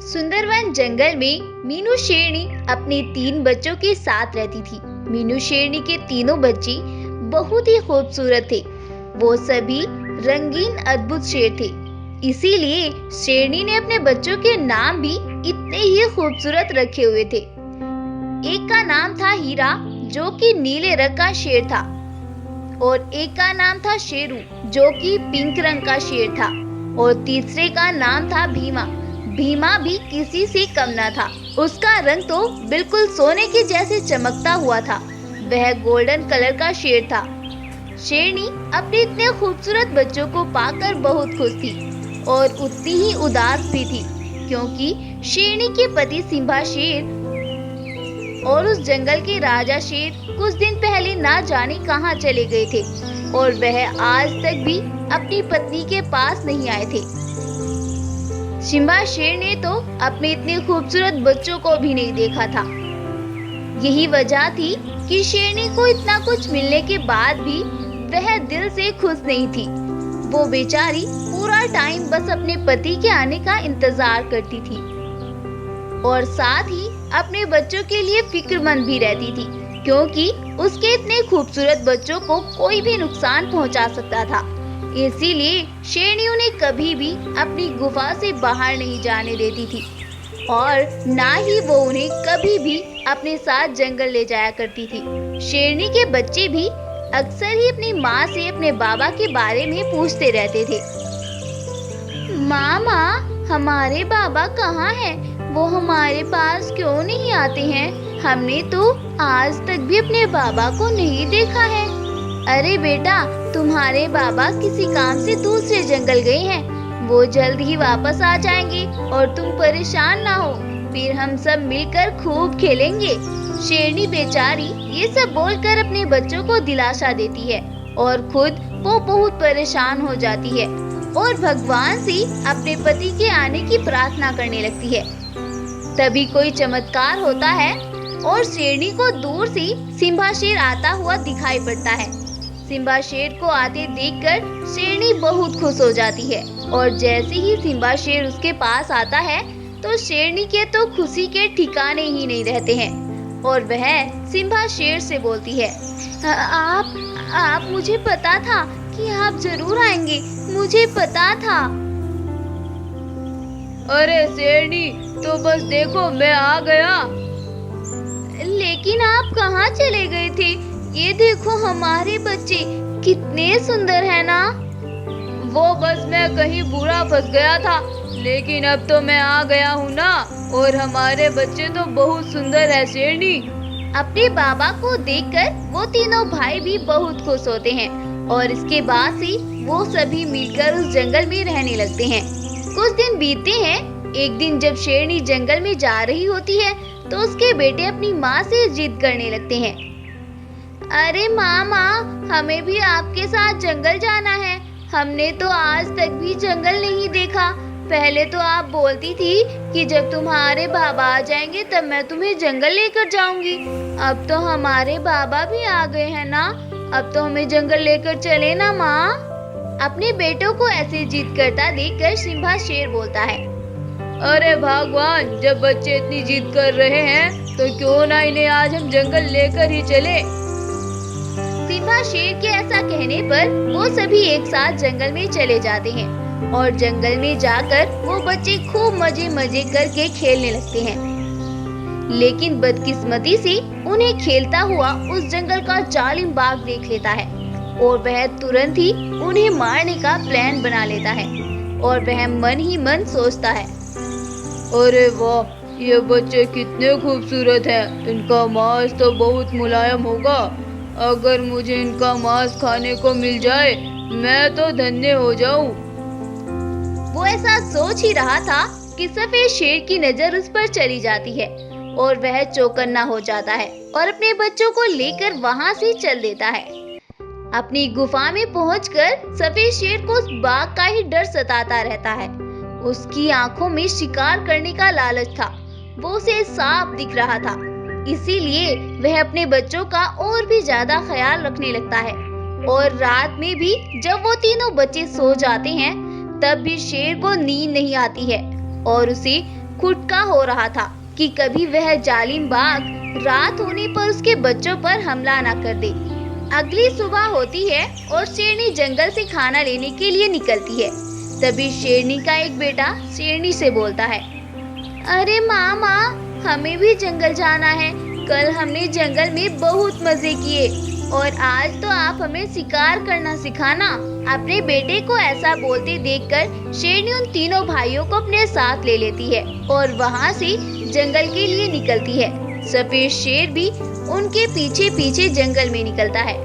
सुंदरवन जंगल में मीनू शेरनी अपने 3 बच्चों के साथ रहती थी। मीनू शेरनी के तीनों बच्चे बहुत ही खूबसूरत थे। वो सभी रंगीन अद्भुत शेर थे। इसीलिए शेरनी ने अपने बच्चों के नाम भी इतने ही खूबसूरत रखे हुए थे। एक का नाम था हीरा, जो कि नीले रंग का शेर था, और एक का नाम था शेरू, जो कि पिंक रंग का शेर था, और तीसरे का नाम था भीमा। भीमा भी किसी से कम न था। उसका रंग तो बिल्कुल सोने के जैसे चमकता हुआ था। वह गोल्डन कलर का शेर था। शेरनी अपने इतने खूबसूरत बच्चों को पाकर बहुत खुश थी और उतनी ही उदास भी थी, क्योंकि शेरनी के पति सिम्बा शेर और उस जंगल के राजा शेर कुछ दिन पहले ना जाने कहां चले गए थे, और वह आज तक भी अपनी पत्नी के पास नहीं आए थे। सिम्बा शेर ने तो अपने इतने खूबसूरत बच्चों को भी नहीं देखा था। यही वजह थी कि शेरनी को इतना कुछ मिलने के बाद भी वह दिल से खुश नहीं थी। वो बेचारी पूरा टाइम बस अपने पति के आने का इंतजार करती थी और साथ ही अपने बच्चों के लिए फिक्रमंद भी रहती थी, क्योंकि उसके इतने खूबसूरत बच्चों को कोई भी नुकसान पहुंचा सकता था। इसीलिए शेरनी उन्हें कभी भी अपनी गुफा से बाहर नहीं जाने देती थी, और ना ही वो उन्हें कभी भी अपने साथ जंगल ले जाया करती थी। शेरनी के बच्चे भी अक्सर ही अपनी माँ से अपने बाबा के बारे में पूछते रहते थे। मामा, हमारे बाबा कहाँ हैं? वो हमारे पास क्यों नहीं आते हैं? हमने तो आज तक भी अपने बाबा को नहीं देखा है। अरे बेटा, तुम्हारे बाबा किसी काम से दूसरे जंगल गए हैं। वो जल्द ही वापस आ जाएंगे और तुम परेशान ना हो, फिर हम सब मिलकर खूब खेलेंगे। शेरनी बेचारी ये सब बोलकर अपने बच्चों को दिलासा देती है और खुद वो बहुत परेशान हो जाती है और भगवान से अपने पति के आने की प्रार्थना करने लगती है। तभी कोई चमत्कार होता है और शेरनी को दूर से सिम्बा शेर आता हुआ दिखाई पड़ता है। सिम्बा शेर को आते देखकर शेरनी बहुत खुश हो जाती है, और जैसे ही सिम्बा शेर उसके पास आता है तो शेरनी के तो खुशी के ठिकाने ही नहीं रहते हैं, और वह सिम्बा शेर से बोलती है, आप मुझे पता था कि आप जरूर आएंगे, मुझे पता था। अरे शेरनी, तो बस देखो मैं आ गया। लेकिन आप कहाँ चले गए थे? ये देखो हमारे बच्चे कितने सुंदर है ना। वो बस मैं कहीं बुरा फंस गया था, लेकिन अब तो मैं आ गया हूँ ना, और हमारे बच्चे तो बहुत सुंदर है शेरनी। अपने बाबा को देखकर वो तीनों भाई भी बहुत खुश होते हैं, और इसके बाद से वो सभी मिलकर उस जंगल में रहने लगते हैं। कुछ दिन बीतते हैं। एक दिन जब शेरनी जंगल में जा रही होती है तो उसके बेटे अपनी माँ से जिद करने लगते हैं। अरे मामा, हमें भी आपके साथ जंगल जाना है। हमने तो आज तक भी जंगल नहीं देखा। पहले तो आप बोलती थी कि जब तुम्हारे बाबा आ जाएंगे तब मैं तुम्हें जंगल लेकर जाऊंगी। अब तो हमारे बाबा भी आ गए हैं ना, अब तो हमें जंगल लेकर चले ना माँ। अपने बेटों को ऐसे जिद करता देखकर सिम्बा शेर बोलता है, अरे भगवान, जब बच्चे इतनी जिद कर रहे हैं तो क्यों ना इन्हें आज हम जंगल लेकर ही चले। सिम्बा शेर के ऐसा कहने पर वो सभी एक साथ जंगल में चले जाते हैं, और जंगल में जाकर वो बच्चे खूब मजे मजे करके खेलने लगते हैं। लेकिन बदकिस्मती से उन्हें खेलता हुआ उस जंगल का जालिम बाघ देख लेता है, और वह तुरंत ही उन्हें मारने का प्लान बना लेता है, और वह मन ही मन सोचता है, अरे वाह, ये बच्चे कितने खूबसूरत हैं। इनका मांस तो बहुत मुलायम होगा। अगर मुझे इनका मांस खाने को मिल जाए मैं तो धन्य हो जाऊं। वो ऐसा सोच ही रहा था कि सफेद शेर की नजर उस पर चली जाती है, और वह चौकन्ना हो जाता है और अपने बच्चों को लेकर वहां से चल देता है। अपनी गुफा में पहुंचकर सफेद शेर को उस बाघ का ही डर सताता रहता है। उसकी आंखों में शिकार करने का लालच था। वो उसे साफ दिख रहा था, इसीलिए वह अपने बच्चों का और भी ज्यादा ख्याल रखने लगता है। और रात में भी जब वो तीनों बच्चे सो जाते हैं तब भी शेर को नींद नहीं आती है और उसे खुटका हो रहा था कि कभी वह जालिम बाघ रात होने पर उसके बच्चों पर हमला न कर दे। अगली सुबह होती है और शेरनी जंगल से खाना लेने के लिए निकलती है। तभी शेरनी का एक बेटा शेरनी से बोलता है, अरे मामा, हमें भी जंगल जाना है। कल हमने जंगल में बहुत मजे किए और आज तो आप हमें शिकार करना सिखाना। अपने बेटे को ऐसा बोलते देखकर शेरनी उन तीनों भाइयों को अपने साथ ले लेती है और वहाँ से जंगल के लिए निकलती है। सफेद शेर भी उनके पीछे पीछे जंगल में निकलता है।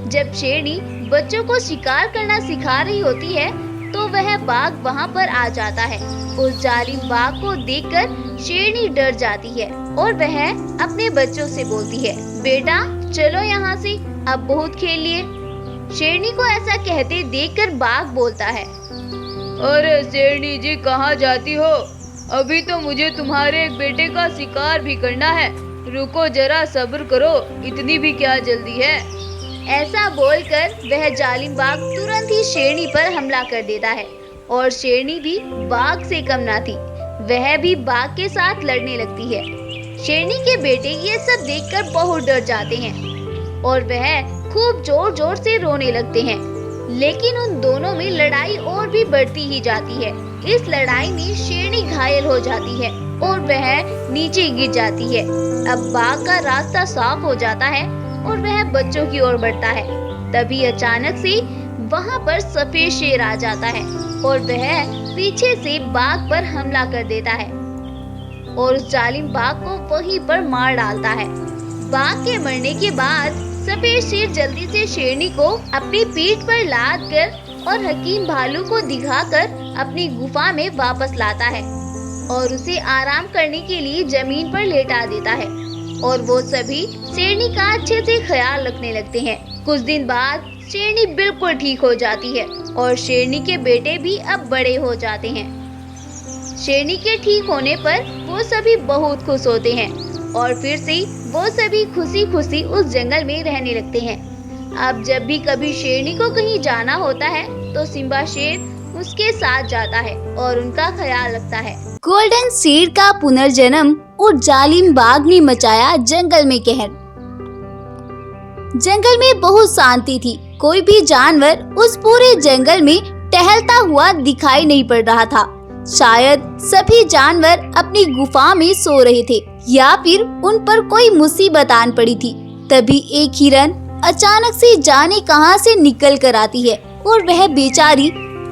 जब शेरनी बच्चों को शिकार करना सिखा रही होती है तो वह बाघ वहाँ पर आ जाता है। उस जालिम बाघ को देखकर शेरनी डर जाती है और वह अपने बच्चों से बोलती है, बेटा चलो यहाँ से, अब बहुत खेल लिए। शेरनी को ऐसा कहते देखकर बाघ बोलता है, अरे शेरनी जी, कहाँ जाती हो? अभी तो मुझे तुम्हारे एक बेटे का शिकार भी करना है। रुको जरा, सब्र करो, इतनी भी क्या जल्दी है। ऐसा बोलकर वह जालिम बाघ तुरंत ही शेरनी पर हमला कर देता है और शेरनी भी बाघ से कम ना थी, वह भी बाघ के साथ लड़ने लगती है। शेरनी के बेटे ये सब देखकर बहुत डर जाते हैं और वह खूब जोर जोर से रोने लगते हैं। लेकिन उन दोनों में लड़ाई और भी बढ़ती ही जाती है। इस लड़ाई में शेरनी घायल हो जाती है और वह नीचे गिर जाती है। अब बाघ का रास्ता साफ हो जाता है और वह बच्चों की ओर बढ़ता है। तभी अचानक से वहाँ पर सफेद शेर आ जाता है और वह पीछे से बाघ पर हमला कर देता है और उस जालिम बाघ को वहीं पर मार डालता है। बाघ के मरने के बाद सफेद शेर जल्दी से शेरनी को अपनी पीठ पर लाद कर और हकीम भालू को दिखाकर अपनी गुफा में वापस लाता है और उसे आराम करने के लिए जमीन पर लेटा देता है और वो सभी शेरनी का अच्छे से ख्याल रखने लगते हैं। कुछ दिन बाद शेरनी बिल्कुल ठीक हो जाती है और शेरनी के बेटे भी अब बड़े हो जाते हैं। शेरनी के ठीक होने पर वो सभी बहुत खुश होते हैं और फिर से वो सभी खुशी खुशी उस जंगल में रहने लगते हैं। अब जब भी कभी शेरनी को कहीं जाना होता है तो सिम्बा शेर उसके साथ जाता है और उनका ख्याल रखता है। गोल्डन शेर का पुनर्जन्म और जालिम बाघ ने मचाया जंगल में कहर। जंगल में बहुत शांति थी। कोई भी जानवर उस पूरे जंगल में टहलता हुआ दिखाई नहीं पड़ रहा था। शायद सभी जानवर अपनी गुफा में सो रहे थे या फिर उन पर कोई मुसीबत आन पड़ी थी। तभी एक हिरन अचानक से जाने कहां से निकल कर आती है और वह बेचारी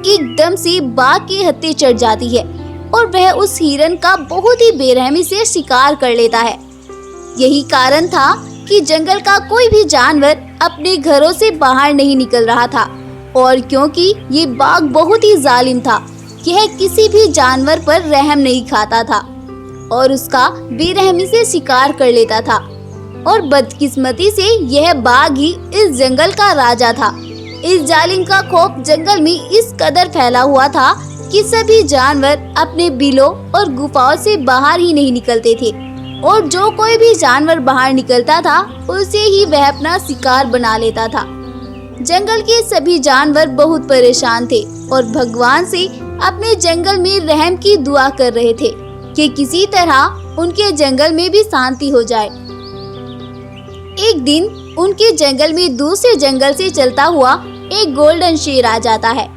एकदम से बाघ के हत्थे चढ़ जाती है और वह उस हिरन का बहुत ही बेरहमी से शिकार कर लेता है। यही कारण था कि जंगल का कोई भी जानवर अपने घरों से बाहर नहीं निकल रहा था और क्योंकि ये बाघ बहुत ही जालिम था, यह किसी भी जानवर पर रहम नहीं खाता था और उसका बेरहमी से शिकार कर लेता था और बदकिस्मती से यह बाघ ही इस जंगल का राजा था। इस जालिम का खौफ जंगल में इस कदर फैला हुआ था कि सभी जानवर अपने बिलों और गुफाओं से बाहर ही नहीं निकलते थे और जो कोई भी जानवर बाहर निकलता था उसे ही वह अपना शिकार बना लेता था। जंगल के सभी जानवर बहुत परेशान थे और भगवान से अपने जंगल में रहम की दुआ कर रहे थे कि किसी तरह उनके जंगल में भी शांति हो जाए। एक दिन उनके जंगल में दूसरे जंगल से चलता हुआ एक गोल्डन शेर आ जाता है।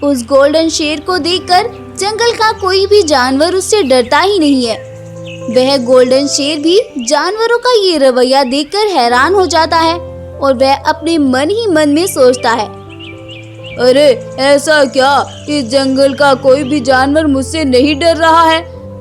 उस गोल्डन शेर को देखकर जंगल का कोई भी जानवर उससे डरता ही नहीं है। वह गोल्डन शेर भी जानवरों का ये रवैया देखकर हैरान हो जाता है और वह अपने मन ही मन में सोचता है, अरे ऐसा क्या, इस जंगल का कोई भी जानवर मुझसे नहीं डर रहा है,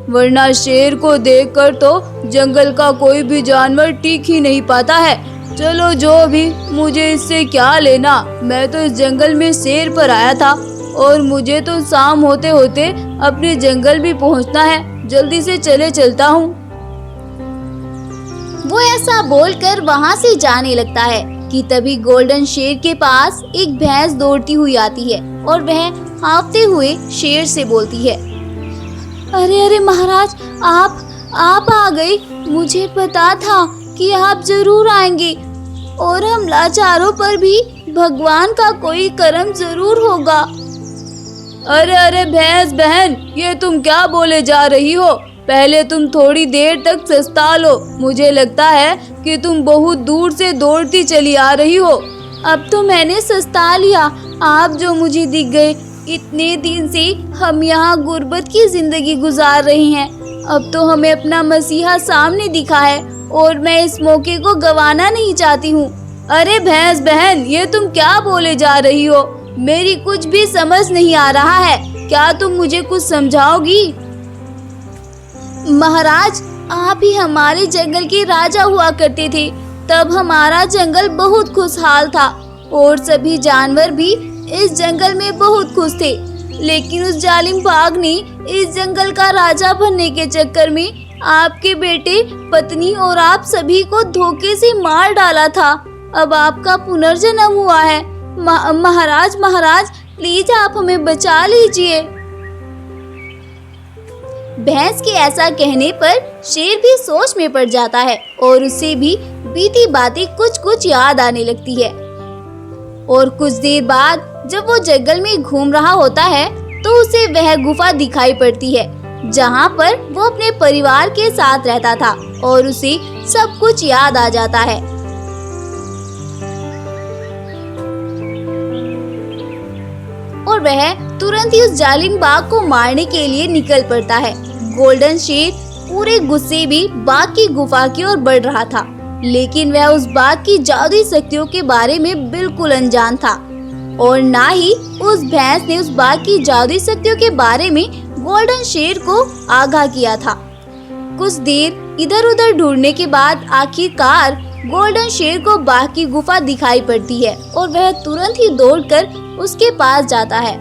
वरना शेर को देखकर तो जंगल का कोई भी जानवर टिक ही नहीं पाता है। चलो जो भी, मुझे इससे क्या लेना, मैं तो इस जंगल में सैर पर आया था और मुझे तो शाम होते होते अपने जंगल भी पहुंचना है, जल्दी से चलता हूँ। वो ऐसा बोलकर वहाँ से जाने लगता है कि तभी गोल्डन शेर के पास एक भैंस दौड़ती हुई आती है और वह हाँफते हुए शेर से बोलती है, अरे महाराज, आप आ गए। मुझे पता था कि आप जरूर आएंगे और हम लाचारों पर भी भगवान का कोई करम जरूर होगा। अरे भैंस बहन, ये तुम क्या बोले जा रही हो? पहले तुम थोड़ी देर तक सस्ता लो। मुझे लगता है कि तुम बहुत दूर से दौड़ती चली आ रही हो। अब तो मैंने सस्ता लिया, आप जो मुझे दिख गए। इतने दिन से हम यहाँ गुर्बत की जिंदगी गुजार रहे हैं। अब तो हमें अपना मसीहा सामने दिखा है और मैं इस मौके को गंवाना नहीं चाहती हूँ। अरे भैंस बहन, ये तुम क्या बोले जा रही हो? मेरी कुछ भी समझ नहीं आ रहा है। क्या तुम मुझे कुछ समझाओगी? महाराज, आप ही हमारे जंगल के राजा हुआ करते थे। तब हमारा जंगल बहुत खुशहाल था और सभी जानवर भी इस जंगल में बहुत खुश थे। लेकिन उस जालिम बाघ ने इस जंगल का राजा बनने के चक्कर में आपके बेटे, पत्नी और आप सभी को धोखे से मार डाला था। अब आपका पुनर्जन्म हुआ है। महाराज, प्लीज आप हमें बचा लीजिए। भैंस के ऐसा कहने पर शेर भी सोच में पड़ जाता है और उसे भी बीती बातें कुछ याद आने लगती है। और कुछ देर बाद जब वो जंगल में घूम रहा होता है तो उसे वह गुफा दिखाई पड़ती है जहाँ पर वो अपने परिवार के साथ रहता था और उसे सब कुछ याद आ जाता है। और वह तुरंत ही उस जालिम बाघ को मारने के लिए निकल पड़ता है। गोल्डन शेर पूरे गुस्से में बाघ की गुफा की ओर बढ़ रहा था, लेकिन वह उस बाघ की जादुई शक्तियों के बारे में बिल्कुल अनजान था और ना ही उस भैंस ने उस बाघ की जादुई शक्तियों के बारे में गोल्डन शेर को आगाह किया था। कुछ देर इधर उधर ढूंढने के बाद आखिरकार गोल्डन शेर को बाघ की गुफा दिखाई पड़ती है और वह तुरंत ही दौड़कर उसके पास जाता है।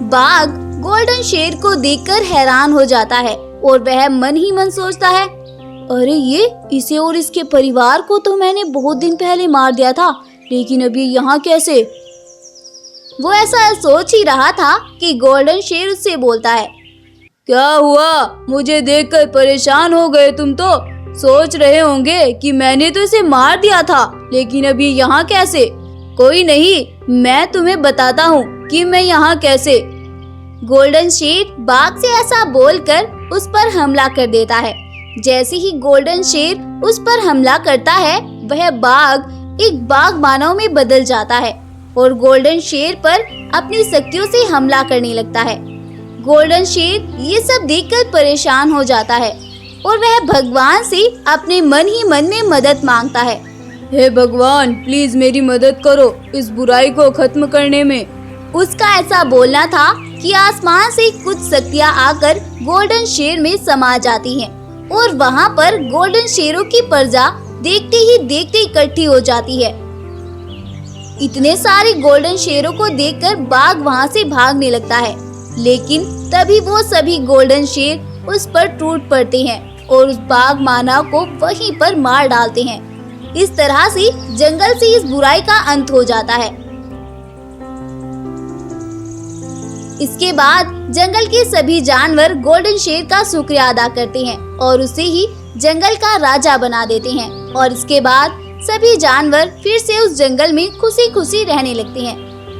बाघ गोल्डन शेर को देखकर हैरान हो जाता है और वह मन ही मन सोचता है, अरे इसे और इसके परिवार को तो मैंने बहुत दिन पहले मार दिया था, लेकिन अब ये यहाँ कैसे? वो ऐसा सोच ही रहा था कि गोल्डन शेर उससे बोलता है, क्या हुआ? मुझे देखकर परेशान हो गए तुम तो? सोच रहे होंगे कि मैंने तो इसे मार दिया था, लेकिन अब ये यहाँ कैसे? कोई नहीं, मैं तुम्हें बताता हूँ कि मैं यहाँ कैसे। गोल्डन शेर बाघ से ऐसा बोलकर उस पर हमला कर देता है। जैसे ही गोल्डन शेर उस पर हमला करता है, वह बाघ एक बाघ मानव में बदल जाता है और गोल्डन शेर पर अपनी शक्तियों से हमला करने लगता है। गोल्डन शेर ये सब देखकर परेशान हो जाता है और वह भगवान से अपने मन ही मन में मदद मांगता है। हे भगवान, प्लीज मेरी मदद करो इस बुराई को खत्म करने में। उसका ऐसा बोलना था कि आसमान से कुछ शक्तियाँ आकर गोल्डन शेर में समा जाती हैं और वहाँ पर गोल्डन शेरों की प्रजा देखते ही देखते इकट्ठी हो जाती है। इतने सारे गोल्डन शेरों को देखकर बाघ वहाँ से भागने लगता है, लेकिन तभी वो सभी गोल्डन शेर उस पर टूट पड़ते हैं और उस बाघ मानव को वहीं पर मार डालते हैं। इस तरह से जंगल से इस बुराई का अंत हो जाता है। इसके बाद जंगल के सभी जानवर गोल्डन शेर का शुक्रिया अदा करते हैं और उसे ही जंगल का राजा बना देते हैं और इसके बाद सभी जानवर फिर से उस जंगल में खुशी खुशी रहने लगते हैं।